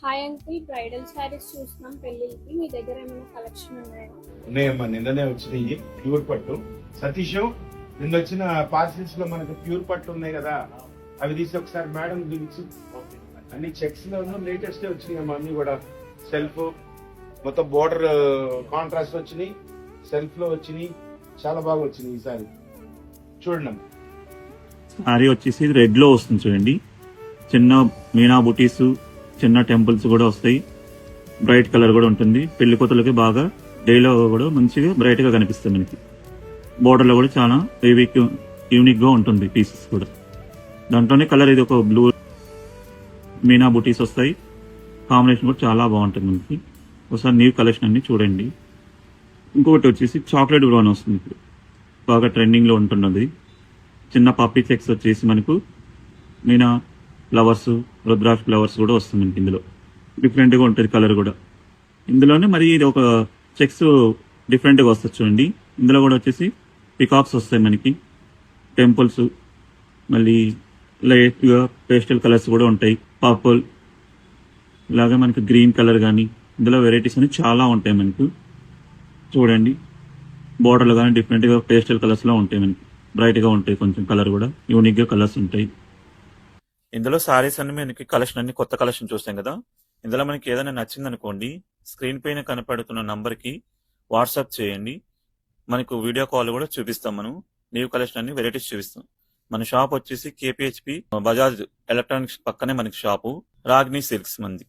Hi uncle, bridal saris చూస్తున్నాం పెళ్ళిళ్ళకి. మీ దగ్గర ఏమైనా కలెక్షన్ ఉన్నాయా? ఉన్నాయమ్మా, నిన్ననే వచ్చినాయి ప్యూర్ పట్టు. సతీష్, నిన్న వచ్చిన పార్సిల్స్ లో మనకు ప్యూర్ పట్టు ఉన్నాయి కదా, అవి తీసి ఒకసారి మేడం చూపించి. అన్ని చెక్స్ లో లేటెస్ట్ వచ్చినాయమ్మా, అన్ని కూడా సెల్ఫ్ మొత్తం బోర్డర్ కాంట్రాస్ట్ వచ్చినాయి, సెల్ఫ్ లో వచ్చినాయి, చాలా బాగా వచ్చినాయి ఈసారి. చూడండి సారీ వచ్చేసి రెడ్ లో వస్తుంది చూడండి. చిన్న మీనా బుటీస్, చిన్న టెంపుల్స్ కూడా వస్తాయి. బ్రైట్ కలర్ కూడా ఉంటుంది. పెళ్లి కూతులకి బాగా డేలో కూడా మంచిగా బ్రైట్ గా కనిపిస్తుంది. మనకి బోర్డర్ లో కూడా చాలా యూనిక్ గా ఉంటుంది పీసెస్ కూడా. దాంట్లోనే కలర్ ఇది ఒక బ్లూ మీనా బుటీస్ వస్తాయి. కాంబినేషన్ కూడా చాలా బాగుంటుంది మనకి. ఒకసారి న్యూ కలెక్షన్ అన్ని చూడండి. ఇంకొకటి వచ్చేసి చాక్లెట్ బ్రౌన్ వస్తుంది. ఇప్పుడు బాగా ట్రెండింగ్ లో ఉంటున్నది. చిన్న పప్పీ చెక్స్ వచ్చేసి మనకు మీనా ఫ్లవర్స్, రుద్రాక్ష ఫ్లవర్స్ కూడా వస్తుంది మనకి. ఇందులో డిఫరెంట్ గా ఉంటుంది కలర్ కూడా. ఇందులోనే మరి ఇది ఒక చెక్స్ డిఫరెంట్ గా వస్తుంది చూడండి. ఇందులో కూడా వచ్చేసి పికాక్స్ వస్తాయి మనకి, టెంపుల్స్, మళ్ళీ లైట్ గా పేస్టల్ కలర్స్ కూడా ఉంటాయి. పర్పుల్ ఇలాగే మనకి గ్రీన్ కలర్ కానీ, ఇందులో వెరైటీస్ అన్ని చాలా ఉంటాయి మనకు. చూడండి బోర్డర్లు కానీ డిఫరెంట్ గా పేస్టల్ కలర్స్ లో ఉంటాయి మనకి. బ్రైట్ గా ఉంటాయి, కొంచెం కలర్ కూడా యూనిక్ గా కలర్స్ ఉంటాయి. ఇందులో సారీస్ అన్ని మనకి కలెక్షన్ అన్ని కొత్త కలెక్షన్ చూస్తాం కదా. ఇందులో మనకి ఏదైనా నచ్చింది అనుకోండి, స్క్రీన్ పైన కనపడుతున్న నంబర్ కి వాట్సాప్ చేయండి. మనకు వీడియో కాల్ కూడా చూపిస్తాం. మనం న్యూ కలెక్షన్ అన్ని వెరైటీస్ చూపిస్తాం. మన షాప్ వచ్చేసి KPHP బజాజ్ ఎలక్ట్రానిక్స్ పక్కనే మనకి షాపు. రాగ్ని సిల్క్స్ మంది.